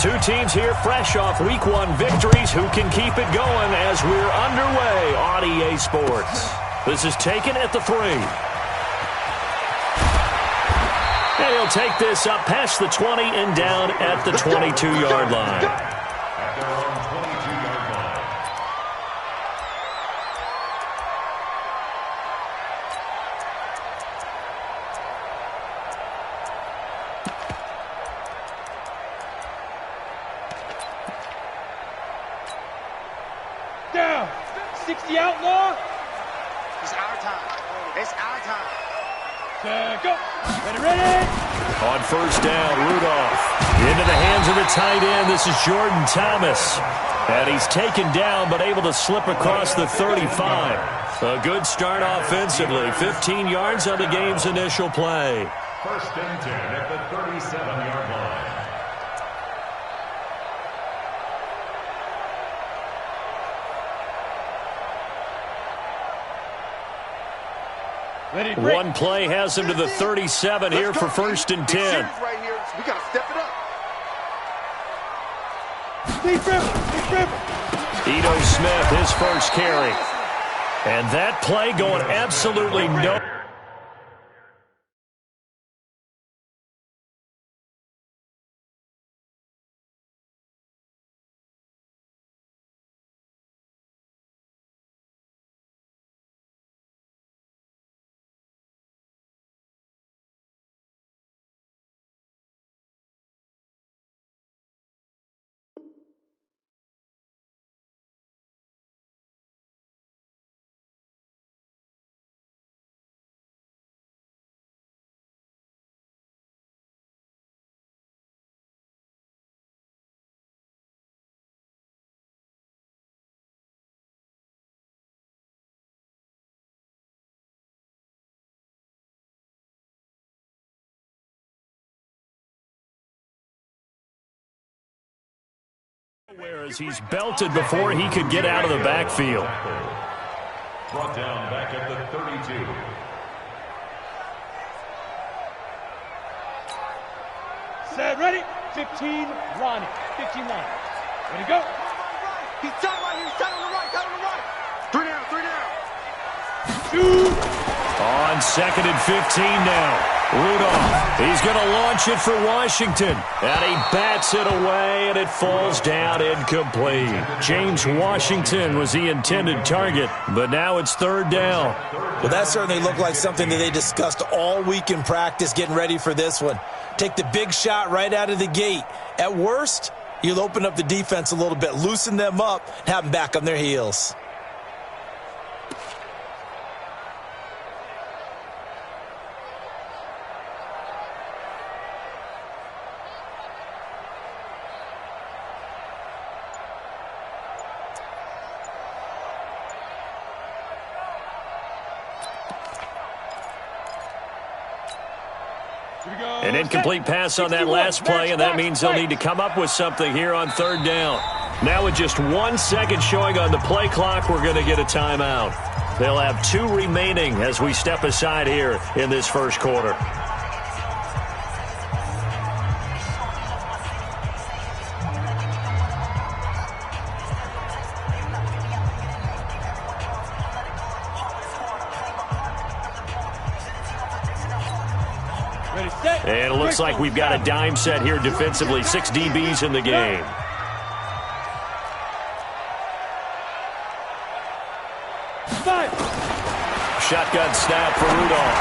Two teams here fresh off Week 1 victories. Who can keep it going as we're underway on EA Sports? This is taken at the 3. And he'll take this up past the 20 and down at the 22-yard line. Down. 60 outlaw. It's our time. It's our time. Go. Ready. On first down, Rudolph. Into the hands of the tight end. This is Jordan Thomas. And he's taken down but able to slip across the 35. A good start offensively. 15 yards on the game's initial play. First and 10 at the 37-yard line. One play has him to the 37 here for first and 10. Right here. We got to step it up. Ito Smith, his first carry. And that play going absolutely no. Whereas he's belted before he could get out of the backfield. Brought down back at the 32. Set, ready. 15, Ronnie. 15 line. Ready, go. He's tight right here. He's tight on the right. Tight on the right. 3 down. 3 down. 2. On second and 15 now. Rudolph, he's going to launch it for Washington. And he bats it away, and it falls down incomplete. James Washington was the intended target, but now it's third down. Well, that certainly looked like something that they discussed all week in practice, getting ready for this one. Take the big shot right out of the gate. At worst, you'll open up the defense a little bit, loosen them up, and have them back on their heels. An incomplete pass on that last play, and that means they'll need to come up with something here on third down. Now with just 1 second showing on the play clock, we're going to get a timeout. They'll have 2 remaining as we step aside here in this first quarter. And it looks like we've got a dime set here defensively. 6 DBs in the game. Shotgun snap for Rudolph.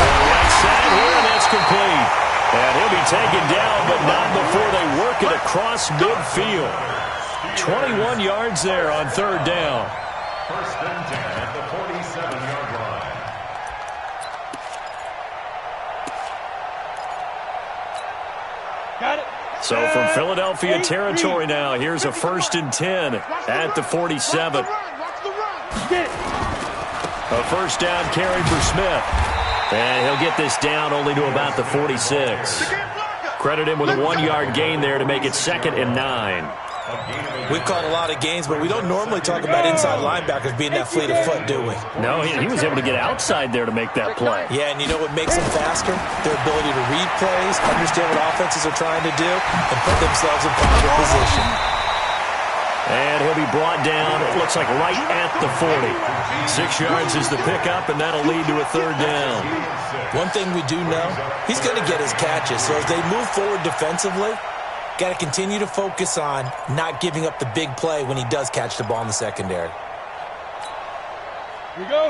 Right side here, and that's complete. And he'll be taken down, but not before they work it across midfield. 21 yards there on third down. First and 10 at the 47-yard line. Got it. So from Philadelphia territory now, here's a first and 10 at the 47. A first down carry for Smith. And he'll get this down only to about the 46. Credit him with a 1-yard gain there to make it 2nd and 9. We've called a lot of games, but we don't normally talk about inside linebackers being that fleet of foot, do we? No, he was able to get outside there to make that play. Yeah, and you know what makes them faster? Their ability to read plays, understand what offenses are trying to do, and put themselves in proper position. And he'll be brought down, it looks like right at the 40. 6 yards is the pickup, and that'll lead to a third down. One thing we do know, he's going to get his catches. So as they move forward defensively, got to continue to focus on not giving up the big play when he does catch the ball in the secondary.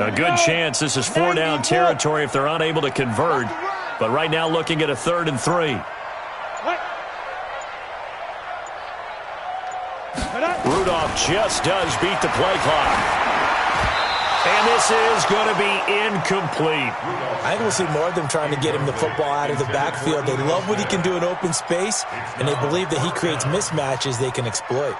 A good chance this is 4-down territory if they're unable to convert. But right now looking at a 3rd and 3. Rudolph just does beat the play clock. And this is going to be incomplete. I think we'll see more of them trying to get him the football out of the backfield. They love what he can do in open space, and they believe that he creates mismatches they can exploit.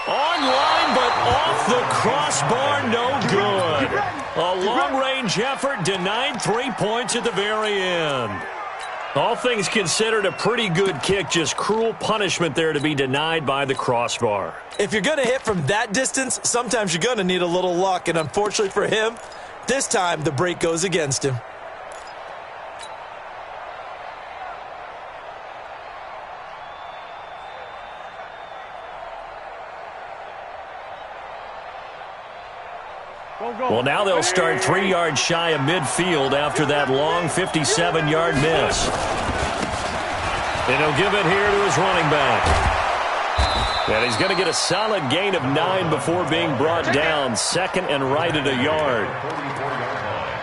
Online, but off the crossbar, no good. A long-range effort denied 3 points at the very end. All things considered, a pretty good kick, just cruel punishment there to be denied by the crossbar. If you're going to hit from that distance, sometimes you're going to need a little luck, and unfortunately for him, this time the break goes against him. Well, now they'll start 3 yards shy of midfield after that long 57-yard miss. And he'll give it here to his running back. And he's going to get a solid gain of 9 before being brought down. 2nd and right at a yard.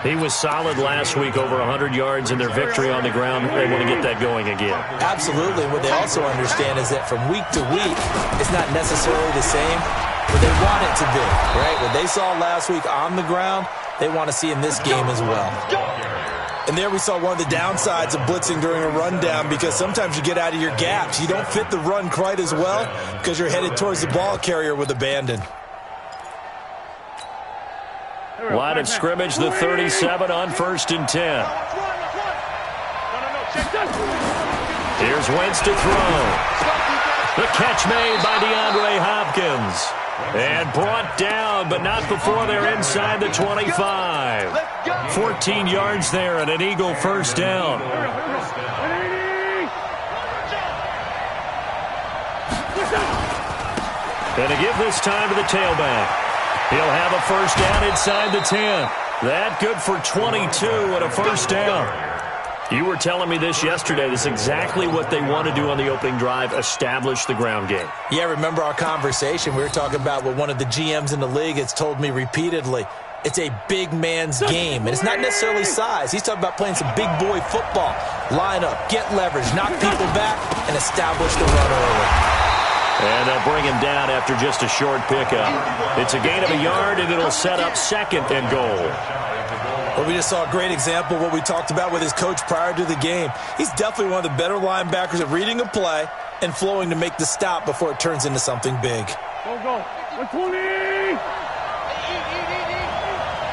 He was solid last week, over 100 yards in their victory on the ground. They want to get that going again. Absolutely. What they also understand is that from week to week, it's not necessarily the same, but they want it to be, right? What they saw last week on the ground, they want to see in this game as well. And there we saw one of the downsides of blitzing during a rundown, because sometimes you get out of your gaps. You don't fit the run quite as well because you're headed towards the ball carrier with abandon. Line of scrimmage, the 37 on 1st and 10. Here's Wentz to throw. The catch made by DeAndre Hopkins. And brought down, but not before they're inside the 25. 14 yards there and an Eagle first down. And to give this time to the tailback. He'll have a first down inside the 10. That good for 22 and a first down. You were telling me this yesterday. This is exactly what they want to do on the opening drive, establish the ground game. Yeah, remember our conversation. We were talking about what one of the GMs in the league has told me repeatedly. It's a big man's game, and it's not necessarily size. He's talking about playing some big boy football. Line up, get leverage, knock people back, and establish the run early. And they'll bring him down after just a short pickup. It's a gain of a yard, and it'll set up 2nd and goal. Well, we just saw a great example of what we talked about with his coach prior to the game. He's definitely one of the better linebackers at reading a play and flowing to make the stop before it turns into something big. Go. 120!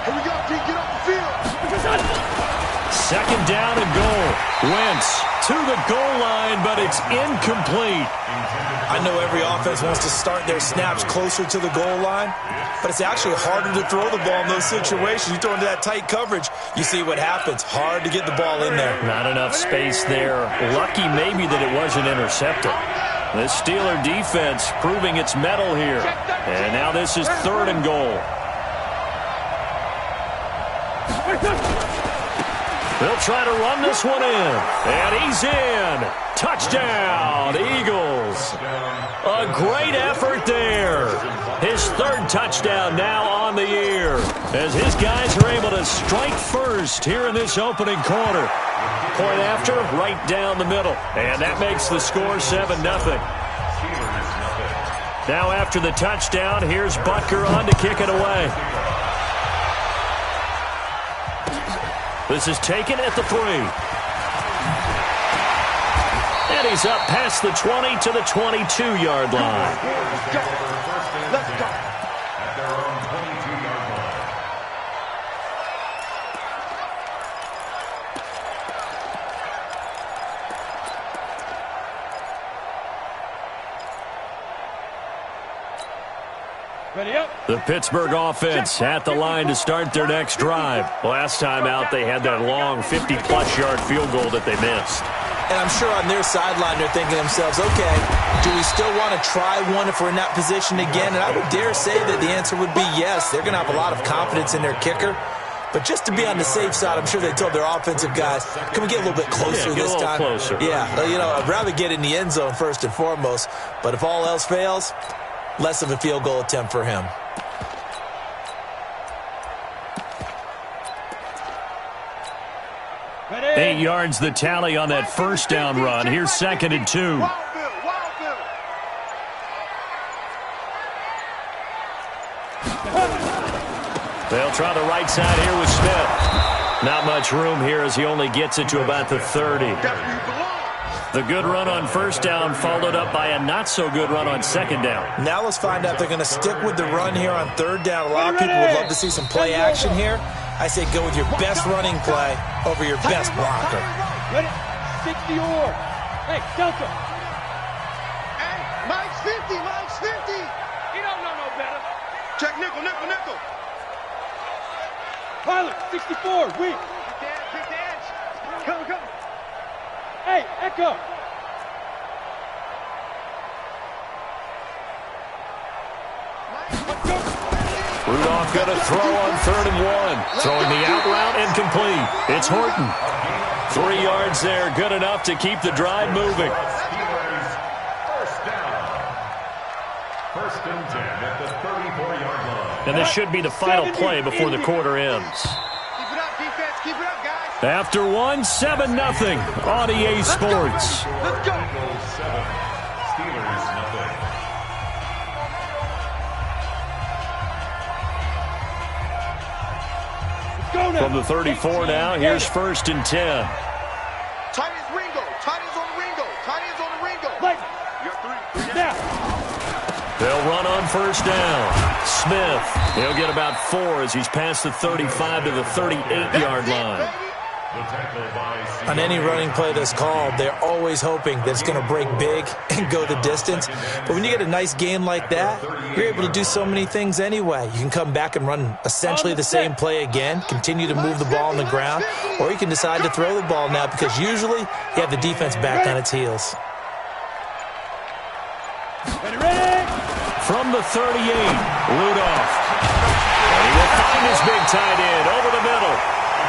Here we go, Pete. Get off the field. 2nd down and goal. Wentz to the goal line, but it's incomplete. I know every offense wants to start their snaps closer to the goal line, but it's actually harder to throw the ball in those situations. You throw into that tight coverage, you see what happens. Hard to get the ball in there. Not enough space there. Lucky maybe that it wasn't intercepted. The Steeler defense proving its mettle here. And now this is 3rd and goal. They'll try to run this one in. And he's in. Touchdown, Eagles. A great effort there. His 3rd touchdown now on the year, as his guys are able to strike first here in this opening quarter. Point after, right down the middle. And that makes the score 7-0. Now after the touchdown, here's Butker on to kick it away. This is taken at the 3. And he's up past the 20 to the 22-yard line. Let's go. The Pittsburgh offense at the line to start their next drive. Last time out, they had that long 50-plus yard field goal that they missed. And I'm sure on their sideline they're thinking to themselves, okay, do we still want to try one if we're in that position again? And I would dare say that the answer would be yes. They're going to have a lot of confidence in their kicker. But just to be on the safe side, I'm sure they told their offensive guys, can we get a little bit closer this time? Closer. Yeah, you know, I'd rather get in the end zone first and foremost. But if all else fails, less of a field goal attempt for him. Ready? 8 yards the tally on that first down run. Here's 2nd and 2. They'll try the right side here with Smith. Not much room here as he only gets it to about the 30. The good run on first down followed up by a not-so-good run on 2nd down. Now let's find out if they're going to stick with the run here on 3rd down. A lot of people would love to see some play action here. I say go with your best running play over your best blocker. Ready? 60 or. Hey, Delta. Hey, Mike's 50, Mike's 50. You don't know no better. Check nickel, nickel, nickel. Pilot, 64, weak. Kick the edge. Come. Hey, Echo. Rudolph going to throw on 3rd and 1. Throwing the out route and complete. It's Horton. 3 yards there, good enough to keep the drive moving. First down. 1st and 10 at the 34-yard line. And this should be the final play before the quarter ends. Keep it up, defense. Keep it up, guys. After 1, 7-0 on EA Sports. Let's go. Eagles 7, Steelers nothing. From the 34 now, here's 1st and 10. Tight ends Ringo. Tight ends on the Ringo. Tight ends on the Ringo. Like, You're three. now. They'll run on first down. Smith, he'll get about 4 as he's past the 35 to the 38-yard line. The tackle by On any running play that's called, they're always hoping that it's going to break big and go the distance. But when you get a nice game like that, you're able to do so many things anyway. You can come back and run essentially the same play again, continue to move the ball on the ground, or you can decide to throw the ball now because usually you have the defense back on its heels. Ready? From the 38, Rudolph. And he will find his big tight end over the middle.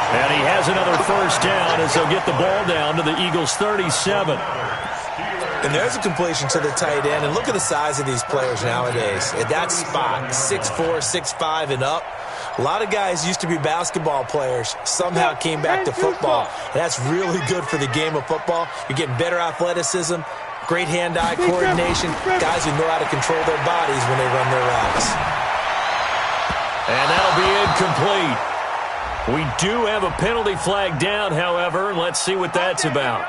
And he has another first down as they'll get the ball down to the Eagles' 37. And there's a completion to the tight end. And look at the size of these players nowadays. At that spot, 6'4", 6'5", and up. A lot of guys used to be basketball players, somehow came back to football. And that's really good for the game of football. You're getting better athleticism, great hand-eye coordination, guys who know how to control their bodies when they run their routes. And that'll be incomplete. We do have a penalty flag down, however. Let's see what that's about.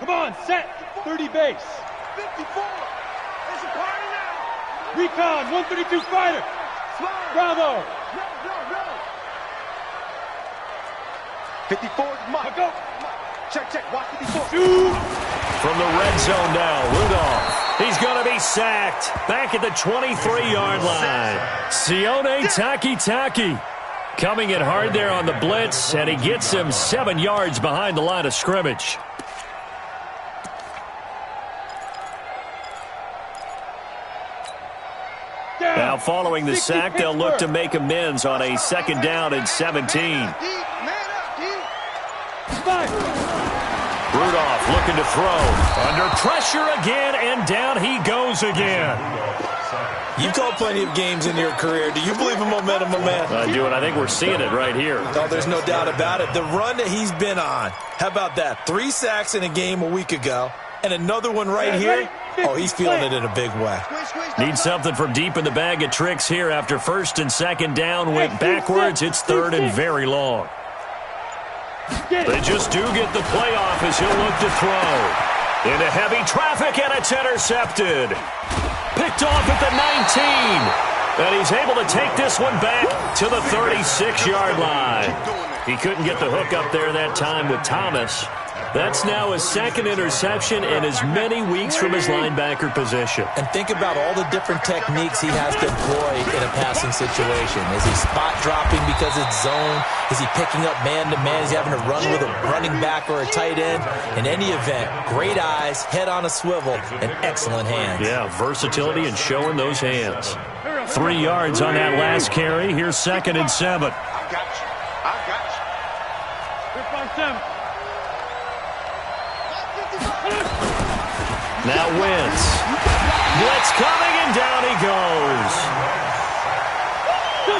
Come on, set. 30 base. 54. There's a party now. Recon, 132 fighter. Bravo. Go. 54 is Mike. Go. Check. Watch 54. Shoot. From the red zone now, Rudolph. He's going to be sacked. Back at the 23-yard line. Sione Takitaki coming in hard there on the blitz, and he gets him 7 yards behind the line of scrimmage. Now, following the sack, they'll look to make amends on a 2nd down and 17. Rudolph looking to throw. Under pressure again, and down he goes again. You've called plenty of games in your career. Do you believe in momentum, my man? I do, and I think we're seeing it right here. No, there's no doubt about it. The run that he's been on, how about that? 3 sacks in a game a week ago, and another one right here. Oh, he's feeling it in a big way. Need something from deep in the bag of tricks here after 1st and 2nd down. Went backwards. It's 3rd and very long. They just do get the playoff as he'll look to throw. Into heavy traffic, and it's intercepted. Picked off at the 19. And he's able to take this one back to the 36-yard line. He couldn't get the hook up there that time with Thomas. That's now his second interception in as many weeks from his linebacker position. And think about all the different techniques he has to employ in a passing situation. Is he spot dropping because it's zone? Is he picking up man-to-man? Is he having to run with a running back or a tight end? In any event, great eyes, head on a swivel, and excellent hands. Yeah, versatility and showing those hands. 3 yards on that last carry. Here's 2nd and 7. I got you. I got you. Now Wentz. Blitz coming, and down he goes.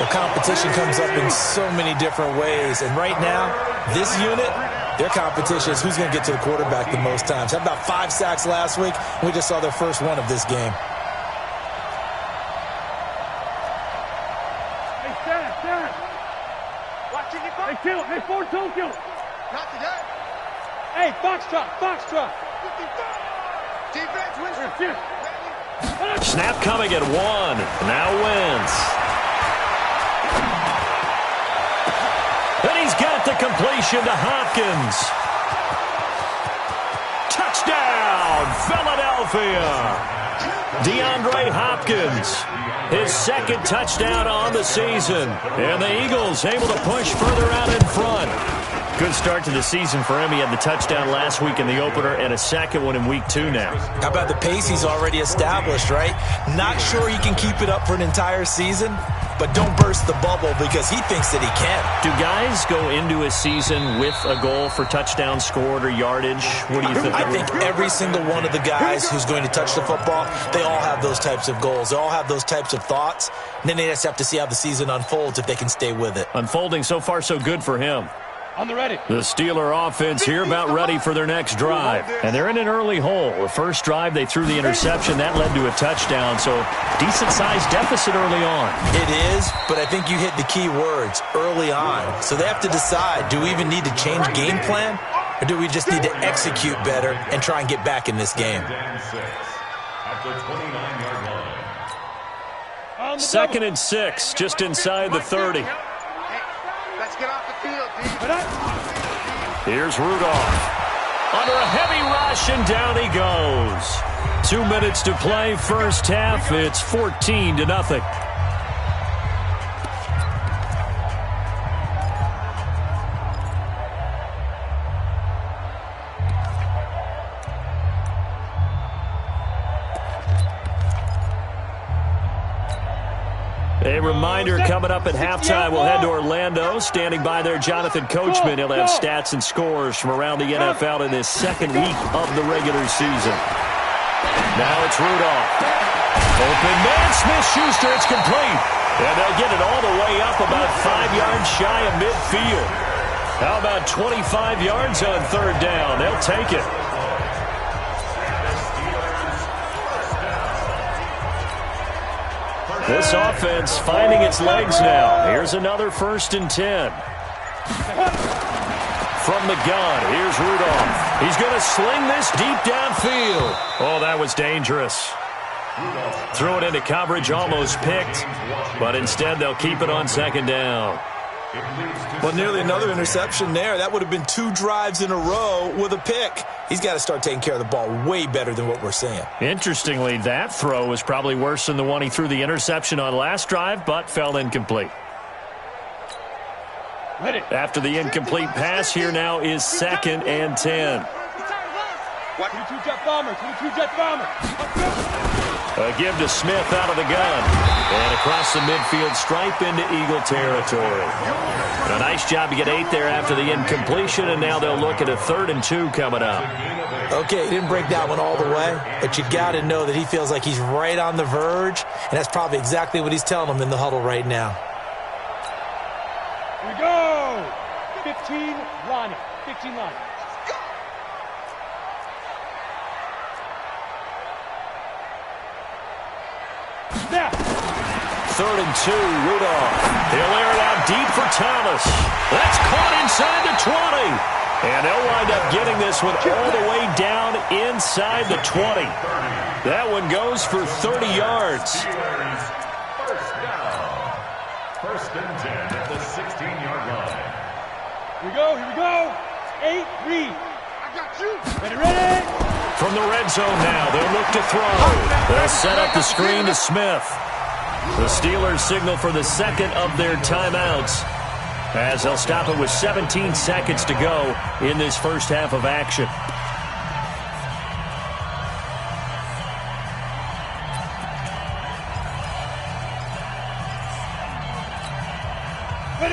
The competition comes up in so many different ways. And right now, this unit, their competition is who's going to get to the quarterback the most times. Had about 5 sacks last week, and we just saw their first one of this game. Hey, kill him. Hey, Ford, don't kill him. Not today. Hey, box trot. Defense wins. Snap coming at 1. Now Wentz. And he's got the completion to Hopkins. Touchdown, Philadelphia. DeAndre Hopkins, his 2nd touchdown on the season. And the Eagles able to push further out in front. Good start to the season for him. He had the touchdown last week in the opener and a 2nd one in week 2 now. How about the pace he's already established, right? Not sure he can keep it up for an entire season, but don't burst the bubble because he thinks that he can. Do guys go into a season with a goal for touchdown scored or yardage? What do you think? I think every single one of the guys who's going to touch the football, they all have those types of goals. They all have those types of thoughts. And then they just have to see how the season unfolds if they can stay with it. Unfolding so far so good for him. On the ready. The Steeler offense here about ready for their next drive. And they're in an early hole. The first drive, they threw the interception. That led to a touchdown. So decent-sized deficit early on. It is, but I think you hit the key words, early on. So they have to decide, do we even need to change game plan? Or do we just need to execute better and try and get back in this game? At the 29-yard line. 2nd and 6, just inside the 30. Let's get off the field, D. Here's Rudolph. Under a heavy rush, and down he goes. 2 minutes to play, first half. It's 14-0. A reminder coming up at halftime. We'll head to Orlando. Standing by there, Jonathan Coachman. He'll have stats and scores from around the NFL in this 2nd week of the regular season. Now it's Rudolph. Open man, Smith-Schuster. It's complete. And they'll get it all the way up about 5 yards shy of midfield. How about 25 yards on 3rd down? They'll take it. This offense finding its legs now. Here's another 1st and 10. From the gun, here's Rudolph. He's going to sling this deep downfield. Oh, that was dangerous. Threw it into coverage, almost picked. But instead, they'll keep it on 2nd down. Well, nearly another interception there. That would have been 2 drives in a row with a pick. He's got to start taking care of the ball way better than what we're seeing. Interestingly, that throw was probably worse than the one he threw the interception on last drive, but fell incomplete. After the incomplete pass, here now is 2nd and 10. 22 jet bomber. A give to Smith out of the gun. And across the midfield stripe into Eagle territory. A nice job to get 8 there after the incompletion, and now they'll look at a 3rd and 2 coming up. Okay, he didn't break that one all the way, but you got to know that he feels like he's right on the verge, and that's probably exactly what he's telling them in the huddle right now. Here we go. 15 Ronnie. Snap. 3rd and 2, Rudolph. He'll air it out deep for Thomas. That's caught inside the 20. And they'll wind up getting this one all the way down inside the 20. That one goes for 30 yards. First down. First and 10 at the 16-yard line. Here we go. 8, read. I got you. Ready. From the red zone now, they'll look to throw. They'll set up the screen to Smith. The Steelers signal for the second of their timeouts, as they'll stop it with 17 seconds to go in this first half of action.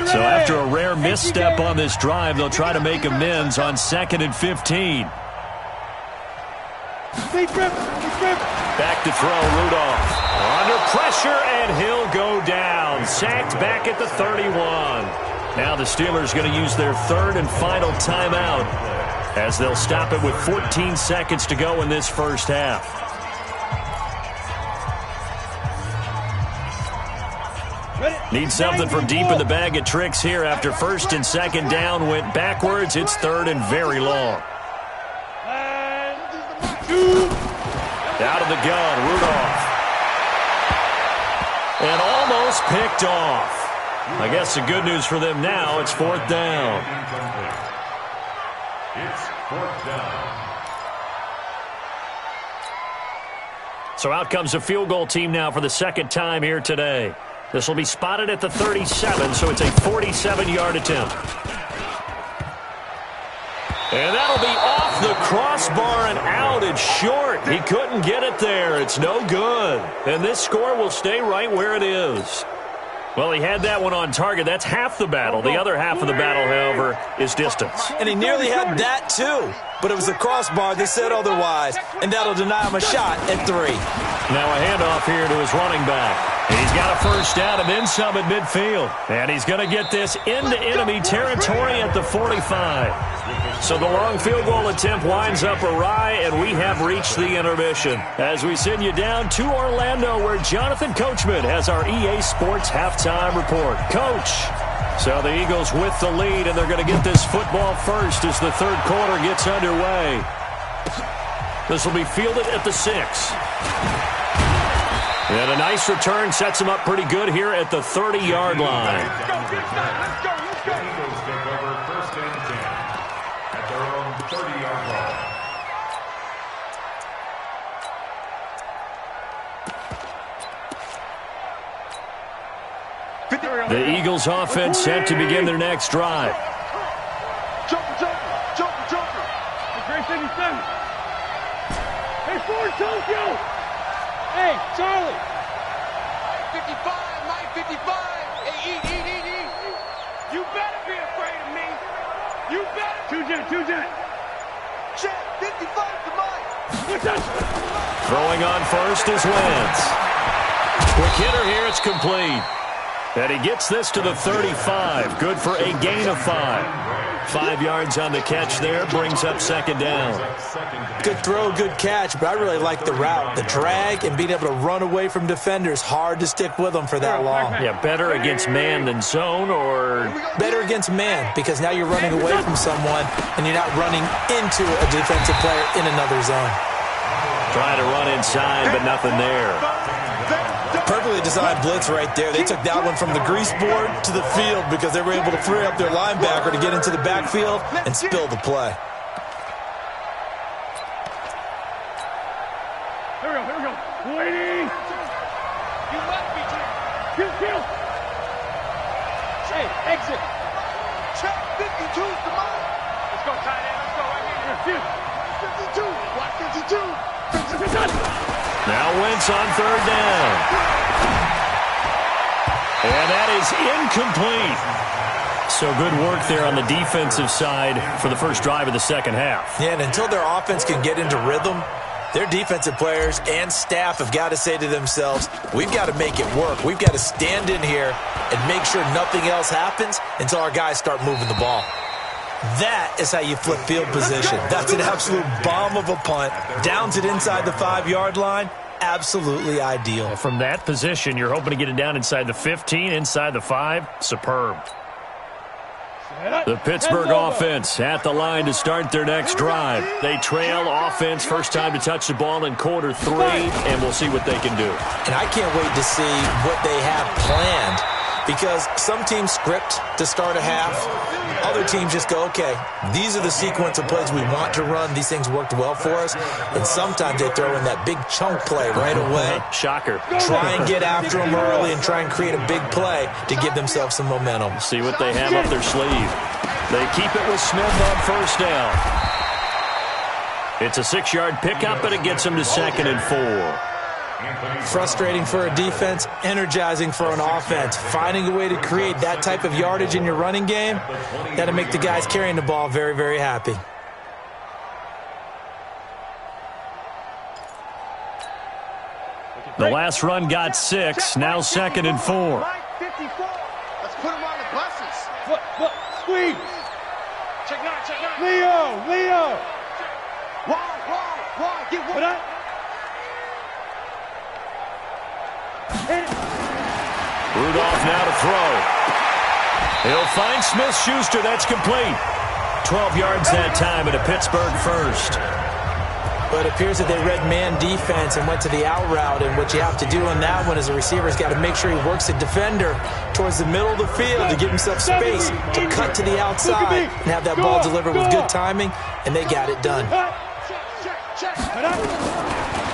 So after a rare misstep on this drive, they'll try to make amends on 2nd and 15. Back to throw, Rudolph. Under pressure, and he'll go down. Sacked back at the 31. Now the Steelers going to use their third and final timeout, as they'll stop it with 14 seconds to go in this first half. Need something from deep in the bag of tricks here after first and second down went backwards. It's third and very long. Out of the gun, Rudolph. And almost picked off. I guess the good news for them now, it's fourth down. It's fourth down. So out comes a field goal team now for the second time here today. This will be spotted at the 37, so it's a 47-yard attempt. And that'll be off the crossbar and out. It's short. He couldn't get it there. It's no good. And this score will stay right where it is. Well, he had that one on target. That's half the battle. The other half of the battle, however, is distance. And he nearly had that, too. But it was the crossbar that said otherwise, and that'll deny him a shot at 3. Now a handoff here to his running back. He's got a first down and then some at midfield. And he's going to get this into enemy territory at the 45. So the long field goal attempt winds up awry, and we have reached the intermission. As we send you down to Orlando, where Jonathan Coachman has our EA Sports halftime report. Coach. So the Eagles with the lead, and they're going to get this football first as the third quarter gets underway. This will be fielded at the 6. And a nice return sets them up pretty good here at the 30-yard line. Let's go. Eagles take over first and 10 at their own 30-yard line. The Eagles offense set to begin their next drive. Jumper. Great 77. Hey, Ford, Tokyo. Hey, Charlie. 55, Mike 55. Hey, eat. You better be afraid of me. You better. Two jet. Check, 55 to Mike. Throwing on first is Wentz. Quick hitter here, it's complete. And he gets this to the 35. Good for a gain of 5. 5 yards on the catch there, brings up second down. Good throw, good catch, but I really like the route. The drag and being able to run away from defenders, hard to stick with them for that long. Yeah, better against man than zone, or Better against man, because now you're running away from someone and you're not running into a defensive player in another zone. trying to run inside, but nothing there. Perfectly designed blitz right there. They took that one from the grease board to the field because they were able to free up their linebacker to get into the backfield and spill the play. Here we go. Waiting. You must be kill. Hey, exit. Check 52's the mile. Let's go, tight end. Let's go right here. 52. Watch 52. Now Wentz on third down. And that is incomplete. So good work there on the defensive side for the first drive of the second half. Yeah, and until their offense can get into rhythm, their defensive players and staff have got to say to themselves, we've got to make it work. We've got to stand in here and make sure nothing else happens until our guys start moving the ball. That is how you flip field position. That's an absolute bomb of a punt. Downs it inside the 5-yard line. Absolutely ideal. From that position, you're hoping to get it down inside the 15, inside the 5. Superb. The Pittsburgh offense at the line to start their next drive. They trail offense, first time to touch the ball in quarter 3, and we'll see what they can do. And I can't wait to see what they have planned, because some teams script to start a half. Other teams just go, okay, these are the sequence of plays we want to run. These things worked well for us. And sometimes they throw in that big chunk play right away. Shocker. Try and get after them early and try and create a big play to give themselves some momentum. See what they have up their sleeve. They keep it with Smith on first down. It's a 6-yard pickup, and it gets them to 2nd and 4. Frustrating for a defense, energizing for an offense. Finding a way to create that type of yardage in your running game, that'll make the guys carrying the ball very, very happy. The last run got 6, now 2nd and 4. Let's put him on the buses. Look, squeeze. Check 9, check 9. Leo. Why? Get one. Rudolph now to throw. He'll find Smith-Schuster. That's complete. 12 yards that time and a Pittsburgh first. But it appears that they read man defense and went to the out route. And what you have to do on that one is a receiver's got to make sure he works the defender towards the middle of the field to give himself space to cut to the outside and have that ball delivered with good timing. And they got it done.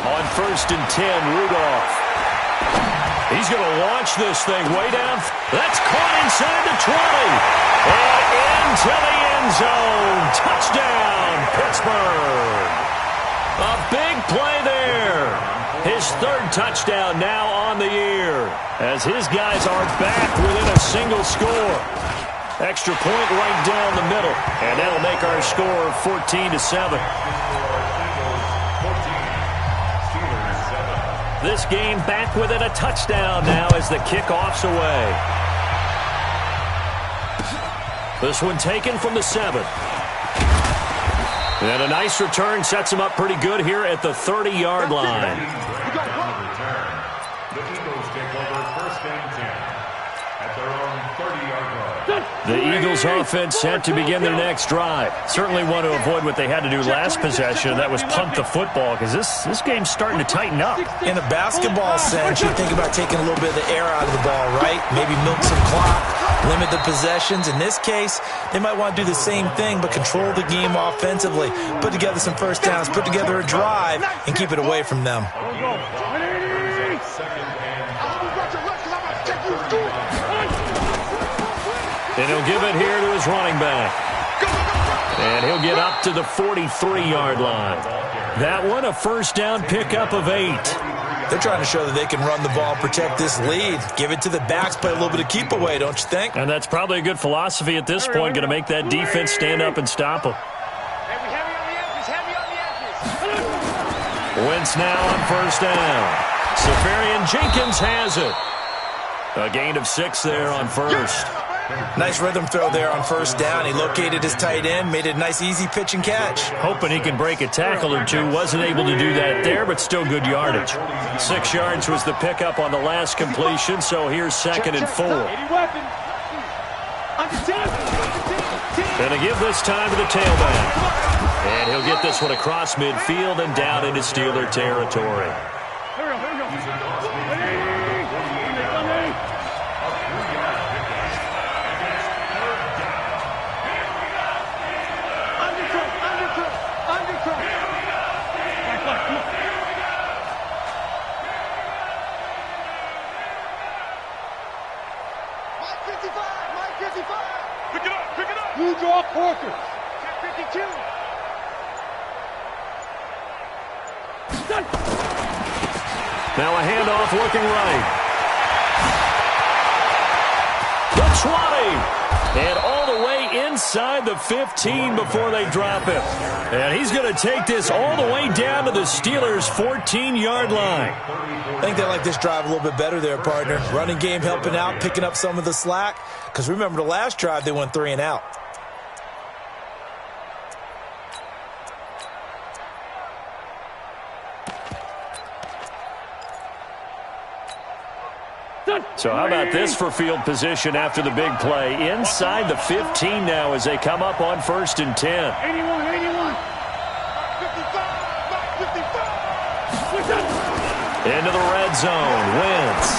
On 1st and 10, Rudolph. He's going to launch this thing way down. That's caught inside the 20. And into the end zone. Touchdown, Pittsburgh. A big play there. His 3rd touchdown now on the year, as his guys are back within a single score. Extra point right down the middle, and that'll make our score 14-7. This game back within a touchdown now as the kickoff's away. This one taken from the 7. And a nice return sets him up pretty good here at the 30-yard line. The Eagles take over 1st and 10 at their own 30-yard line. The Eagles offense set to begin their next drive. Certainly want to avoid what they had to do last possession. That was punt the football, because this game's starting to tighten up. In a basketball sense, you think about taking a little bit of the air out of the ball, right? Maybe milk some clock, limit the possessions. In this case, they might want to do the same thing, but control the game offensively. Put together some first downs, put together a drive, and keep it away from them. And he'll give it here to his running back. And he'll get up to the 43-yard line. That one, a first down pickup of 8. They're trying to show that they can run the ball, protect this lead. Give it to the backs, play a little bit of keep away, don't you think? And that's probably a good philosophy at this point, going to make that defense stand up and stop them. Wentz now on first down. Safarian Jenkins has it. A gain of 6 there on first. Nice rhythm throw there on first down. He located his tight end, made it a nice easy pitch and catch. Hoping he can break a tackle or two. Wasn't able to do that there, but still good yardage. 6 yards was the pickup on the last completion, so here's 2nd and 4. Gonna give this time to the tailback. And he'll get this one across midfield and down into Steeler territory. You draw quarters. 52. Now a handoff looking right. The 20. And all the way inside the 15 before they drop him. And he's going to take this all the way down to the Steelers' 14-yard line. I think they like this drive a little bit better there, partner. Running game helping out, picking up some of the slack. Because remember the last drive, they went 3 and out. So how about this for field position after the big play? Inside the 15 now as they come up on 1st and 10. 81, 81. 55. Into the red zone. Wentz.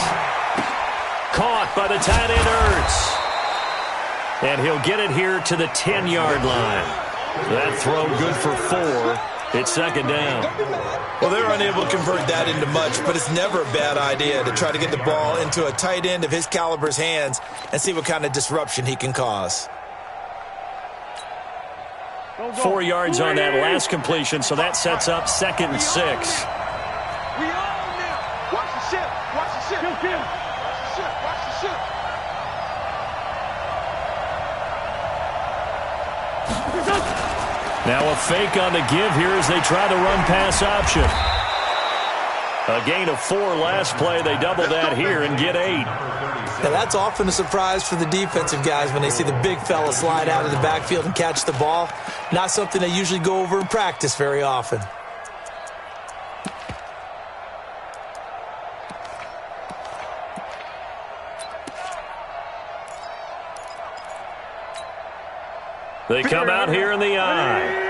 Caught by the tight end Ertz. And he'll get it here to the 10-yard line. That throw good for 4. It's 2nd down. Well, they're unable to convert that into much, but it's never a bad idea to try to get the ball into a tight end of his caliber's hands and see what kind of disruption he can cause. 4 yards on that last completion, so that sets up 2nd and 6. We all now. Watch the ship. Watch the ship. Kill him. Watch the ship. Watch the ship. Now a fake on the give here as they try the run-pass option. A gain of 4 last play. They double that here and get 8. Now, that's often a surprise for the defensive guys when they see the big fella slide out of the backfield and catch the ball. Not something they usually go over in practice very often. They come out here in the eye.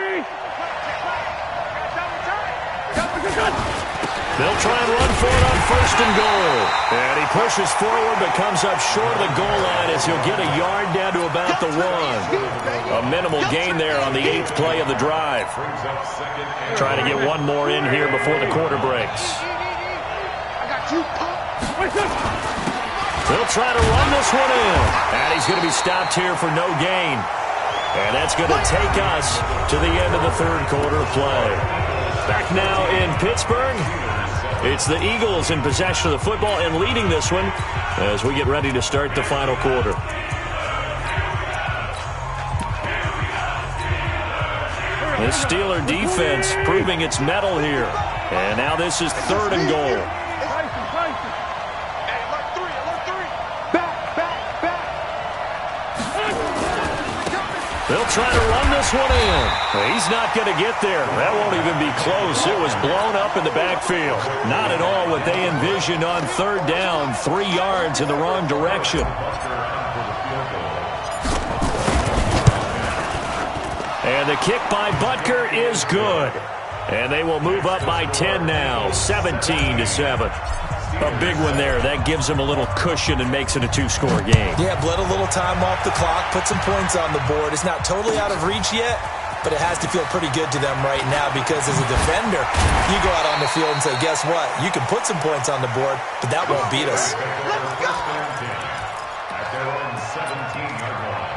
They'll try and run for it on 1st and goal. And he pushes forward but comes up short of the goal line as he'll get a yard down to about the 1. A minimal gain there on the 8th play of the drive. Trying to get one more in here before the quarter breaks. They'll try to run this one in. And he's going to be stopped here for no gain. And that's going to take us to the end of the 3rd quarter of play. Back now in Pittsburgh. It's the Eagles in possession of the football and leading this one as we get ready to start the final quarter. The Steeler defense proving its mettle here. And now this is 3rd and goal. They'll try to run this one in. He's not going to get there. That won't even be close. It was blown up in the backfield. Not at all what they envisioned on 3rd down. 3 yards in the wrong direction. And the kick by Butker is good. And they will move up by 10 now, 17-7. A big one there. That gives them a little cushion and makes it a 2-score game. Yeah, bled a little time off the clock, put some points on the board. It's not totally out of reach yet, but it has to feel pretty good to them right now because as a defender, you go out on the field and say, guess what? You can put some points on the board, but that won't beat us. At their own 17-yard line.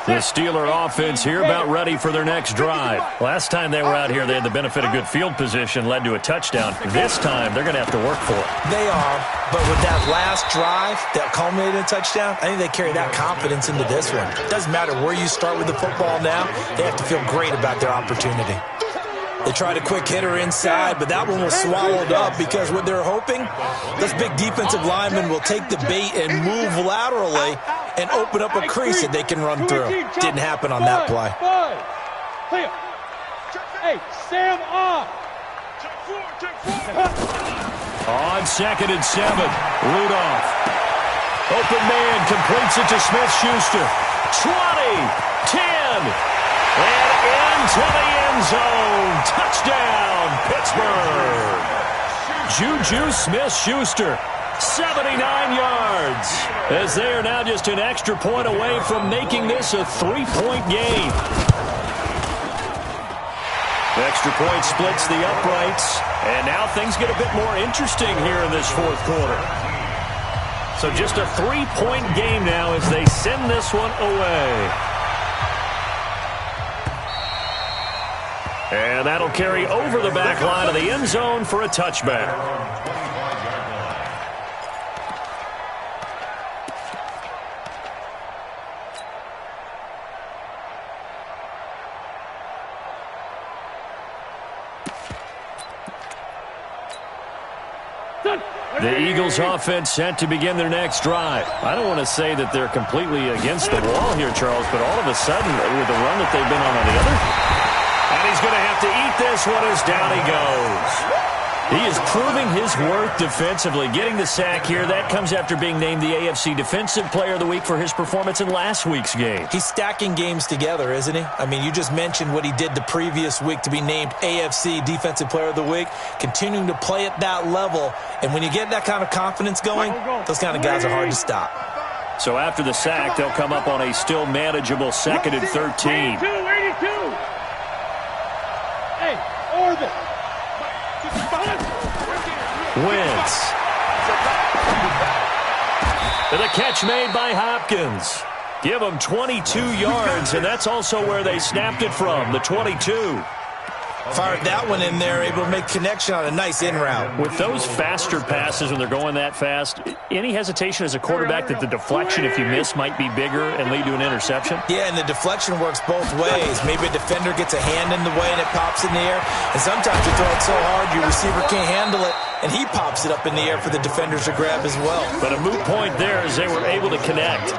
The Steeler offense here about ready for their next drive. Last time they were out here, they had the benefit of good field position, led to a touchdown. This time, they're going to have to work for it. They are, but with that last drive that culminated in a touchdown, I think they carry that confidence into this one. It doesn't matter where you start with the football now, they have to feel great about their opportunity. They tried a quick hitter inside, but that one was swallowed up because what they're hoping, this big defensive lineman will take the bait and move laterally and open up a crease that they can run through. Didn't happen on that play. Hey, Sam on. On 2nd and 7, Rudolph. Open man completes it to Smith-Schuster. 20, 10. And into the end zone. Touchdown, Pittsburgh. Juju Smith-Schuster, 79 yards. As they are now just an extra point away from making this a 3-point game. The extra point splits the uprights. And now things get a bit more interesting here in this 4th quarter. So just a 3-point game now as they send this one away. And that'll carry over the back line of the end zone for a touchback. The Eagles offense set to begin their next drive. I don't want to say that they're completely against the wall here, Charles, but all of a sudden, with the run that they've been on the other, and he's going to have to eat this one as down he goes. He is proving his worth defensively. Getting the sack here, that comes after being named the AFC Defensive Player of the Week for his performance in last week's game. He's stacking games together, isn't he? I mean, you just mentioned what he did the previous week to be named AFC Defensive Player of the Week, continuing to play at that level. And when you get that kind of confidence going, those kind of guys are hard to stop. So after the sack, they'll come up on a still manageable 2nd and 13. 82. Hey, Orbit. Wentz. And the catch made by Hopkins. Give them 22 yards, and that's also where they snapped it from, the 22. Fired that one in there, able to make connection on a nice in route. With those faster passes when they're going that fast, any hesitation as a quarterback that the deflection, if you miss, might be bigger and lead to an interception? Yeah, and the deflection works both ways. Maybe a defender gets a hand in the way and it pops in the air. And sometimes you throw it so hard your receiver can't handle it, and he pops it up in the air for the defenders to grab as well. But a moot point there as they were able to connect.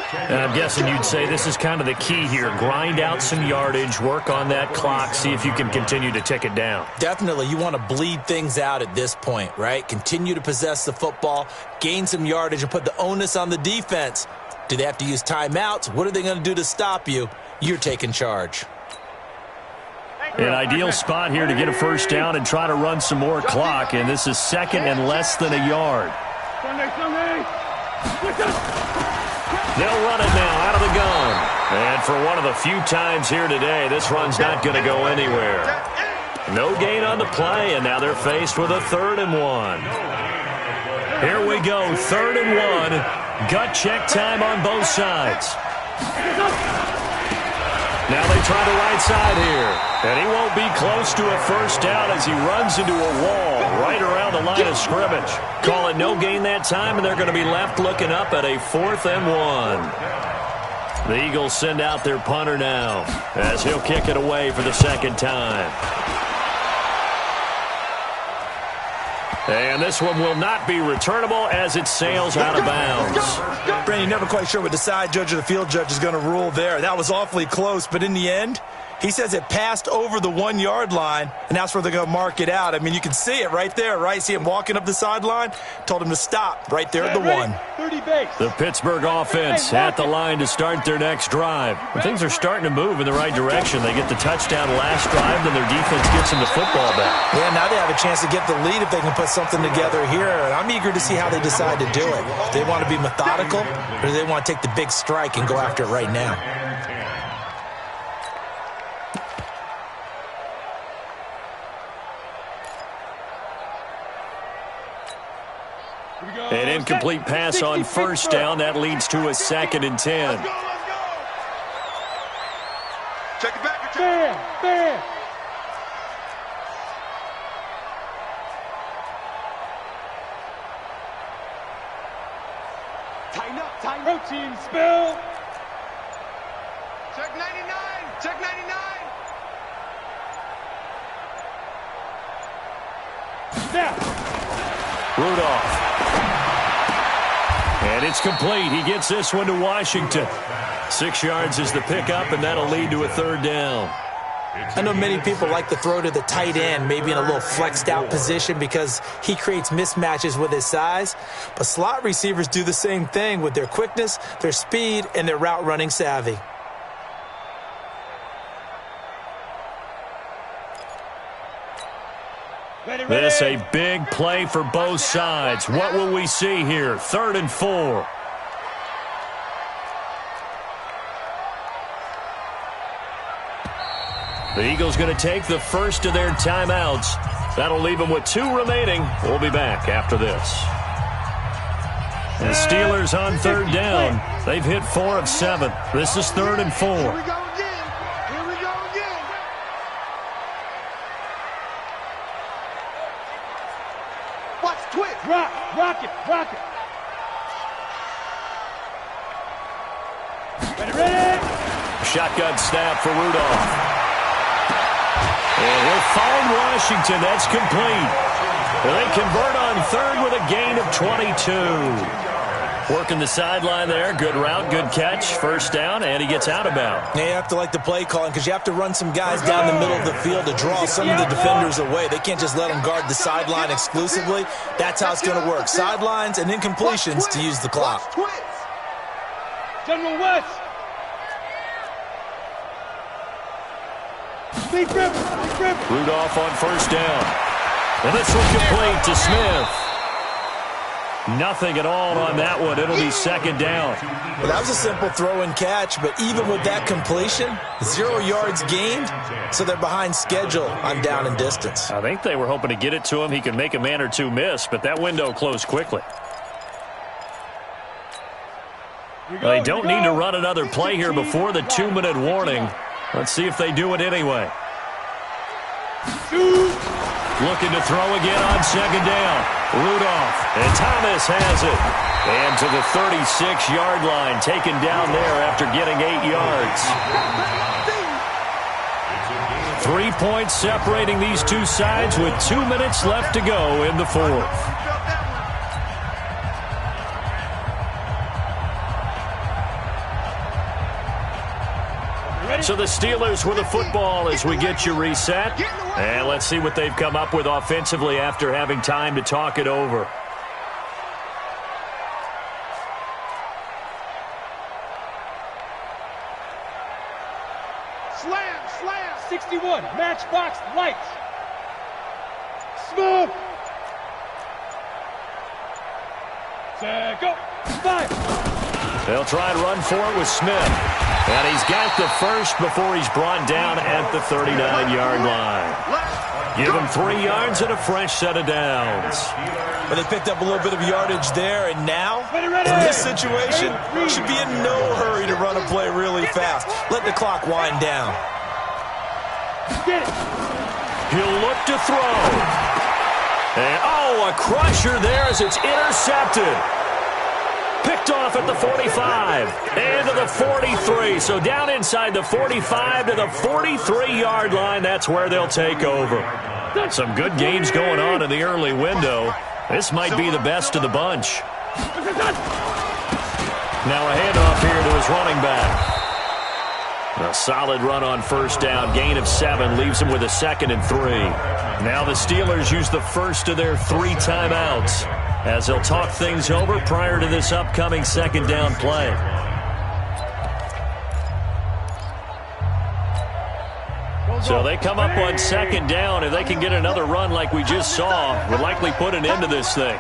And I'm guessing you'd say this is kind of the key here. Grind out some yardage, work on that clock, see if you can continue to tick it down. Definitely. You want to bleed things out at this point, right? Continue to possess the football, gain some yardage, and put the onus on the defense. Do they have to use timeouts? What are they going to do to stop you? You're taking charge. An ideal spot here to get a first down and try to run some more clock, and this is 2nd and less than a yard. They'll run it now out of the gun. And for one of the few times here today, this run's not going to go anywhere. No gain on the play, and now they're faced with a 3rd and 1. Here we go, 3rd and 1. Gut check time on both sides. Now they try the right side here. And he won't be close to a first down as he runs into a wall right around the line of scrimmage. Call it no gain that time, and they're going to be left looking up at a 4th and 1. The Eagles send out their punter now as he'll kick it away for the 2nd time. And this one will not be returnable as it sails out of bounds. Brandon, you're never quite sure what the side judge or the field judge is going to rule there. That was awfully close, but in the end, he says it passed over the 1 yard line, and that's where they're going to mark it out. I mean, you can see it right there, right? See him walking up the sideline? Told him to stop right there at the 1. 30 base. The Pittsburgh offense at the line to start their next drive. Things are starting to move in the right direction. They get the touchdown last drive, then their defense gets them the football back. Yeah, now they have a chance to get the lead if they can put something together here, and I'm eager to see how they decide to do it. Do they want to be methodical, or do they want to take the big strike and go after it right now? An incomplete pass on first down. That leads to a 2nd and 10. Let's go. Check it back. Bam. Tighten up. Protein spill. Check 99. Check 99. Snap. Rudolph. And it's complete. He gets this one to Washington. 6 yards is the pickup, and that'll lead to a 3rd down. I know many people like to throw to the tight end, maybe in a little flexed out position because he creates mismatches with his size. But slot receivers do the same thing with their quickness, their speed, and their route running savvy. This a big play for both sides. What will we see here? 3rd and 4. The Eagles going to take the first of their timeouts. That'll leave them with 2 remaining. We'll be back after this. The Steelers on 3rd down. They've hit 4 of 7. This is 3rd and 4. Here we go again. Watch twitch. Rock it. Ready. Shotgun snap for Rudolph. And he'll find Washington. That's complete. They convert on 3rd with a gain of 22. Working the sideline there. Good route, good catch. First down, and he gets out of bounds. Yeah, you have to like the play calling because you have to run some guys down the middle of the field to draw some of the defenders away. They can't just let them guard the sideline exclusively. That's how it's going to work. Sidelines and incompletions to use the clock. General West. Big rip. Rudolph on first down. And this one complete to Smith. Nothing at all on that one. It'll be second down. Well, that was a simple throw and catch, but even with that completion, 0 yards gained, so they're behind schedule on down and distance. I think they were hoping to get it to him. He could make a man or two miss, but that window closed quickly. Well, they don't need to run another play here before the 2-minute warning. Let's see if they do it anyway. Looking to throw again on second down. Rudolph, and Thomas has it. And to the 36-yard line, taken down there after getting 8 yards. 3 points separating these two sides with 2 minutes left to go in the fourth. So the Steelers with the football as we get you reset. And let's see what they've come up with offensively after having time to talk it over. Slam. 61. Matchbox lights. Smooth. Set, go. 5. They'll try and run for it with Smith. And he's got the first before he's brought down at the 39-yard line. Give him 3 yards and a fresh set of downs. But they picked up a little bit of yardage there, and now, in this situation, should be in no hurry to run a play really fast. Let the clock wind down. He'll look to throw. And, a crusher there as it's intercepted. Picked off at the 45 and to the 43. So down inside the 45 to the 43-yard line. That's where they'll take over. Some good games going on in the early window. This might be the best of the bunch. Now a handoff here to his running back. A solid run on first down. Gain of 7 leaves him with a 2nd and 3. Now the Steelers use the first of their 3 timeouts as they'll talk things over prior to this upcoming second down play. So they come up on second down. If they can get another run like we just saw, would likely put an end to this thing.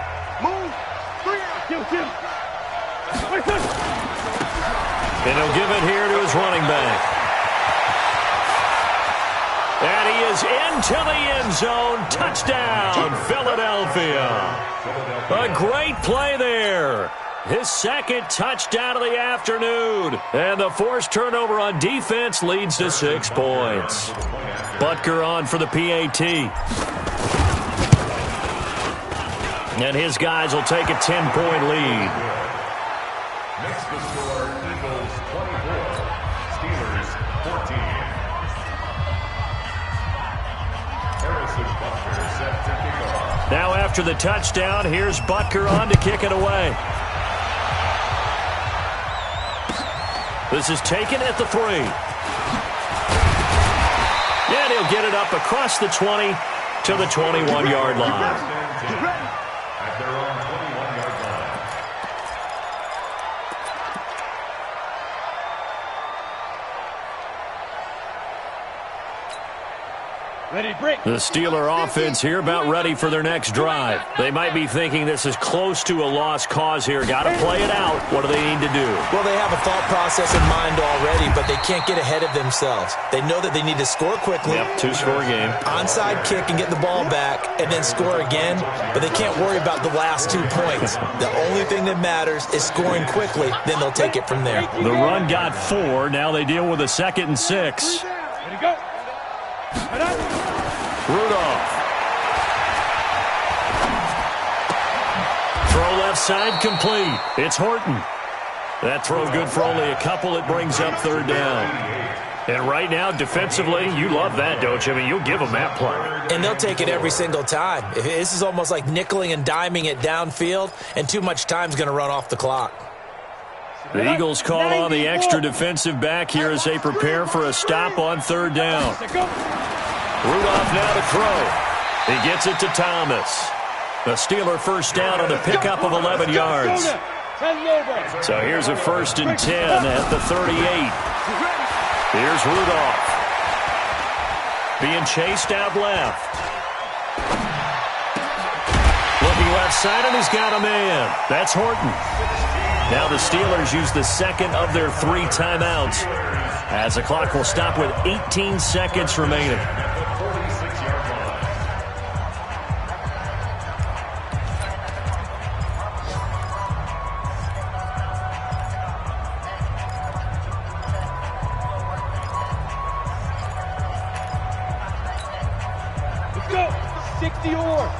And he'll give it here to his running back. And he is into the end zone. Touchdown, Philadelphia. A great play there. His 2nd touchdown of the afternoon. And the forced turnover on defense leads to 6 points. Butker on for the PAT. And his guys will take a 10-point lead. Next to score, Eagles 24, Steelers 14. Now after the touchdown, here's Butker on to kick it away. This is taken at the 3. And he'll get it up across the 20 to the 21-yard line. At their own 21-yard line. Ready, break. The Steeler offense here about ready for their next drive. They might be thinking this is close to a lost cause here. Got to play it out. What do they need to do? Well, they have a thought process in mind already, but they can't get ahead of themselves. They know that they need to score quickly. Yep, 2-score game. Onside kick and get the ball back and then score again, but they can't worry about the last 2 points. The only thing that matters is scoring quickly, then they'll take it from there. The run got 4. Now they deal with a 2nd and 6. Ready, go. Rudolph. Throw left side complete. It's Horton. That throw good for only a couple. It brings up 3rd down. And right now, defensively, you love that, don't you? I mean, you'll give them that play. And they'll take it every single time. This is almost like nickeling and diming it downfield, and too much time's going to run off the clock. The Eagles call on the extra defensive back here as they prepare for a stop on third down. Rudolph now to throw. He gets it to Thomas. The Steeler first down on a pickup of 11 yards. So here's a 1st and 10 at the 38. Here's Rudolph. Being chased out left. Looking left side, and he's got a man. That's Horton. Now the Steelers use the second of their 3 timeouts as the clock will stop with 18 seconds remaining. Let's go. 60 or.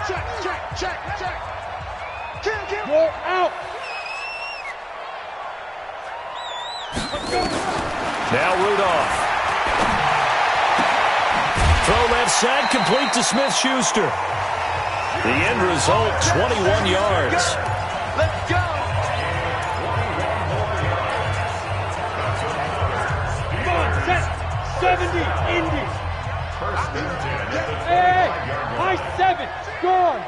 Check. Go out. Let's go. Now Rudolph. Throw left side, complete to Smith-Schuster. The end result, 21 yards. Let's go. Come on, set. 70, Indy. Hey, high 7. Gone.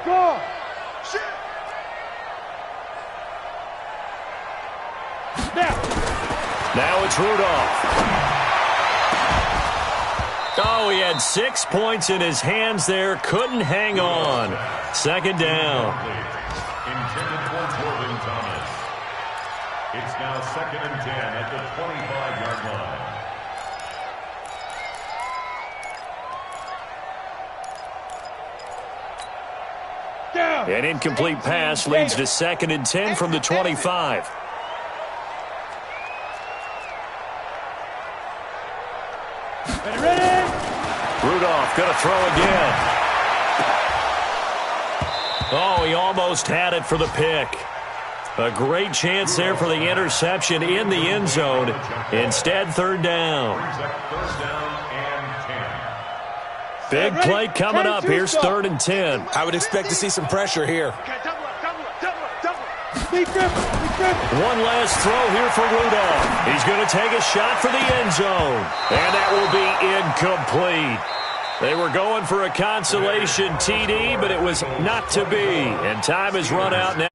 Now it's Rudolph. Oh, he had 6 points in his hands there. Couldn't hang on. 2nd down. Intended for Jordan Thomas. It's now 2nd and 10 at the 25-yard line. Down. An incomplete pass leads to 2nd and 10 from the 25. Ready? Rudolph going to throw again. Oh, he almost had it for the pick. A great chance there for the interception in the end zone. Instead, 3rd down. Big play coming up. Here's 3rd and 10. I would expect to see some pressure here. One last throw here for Rudolph. He's going to take a shot for the end zone. And that will be incomplete. They were going for a consolation TD, but it was not to be. And time has run out now.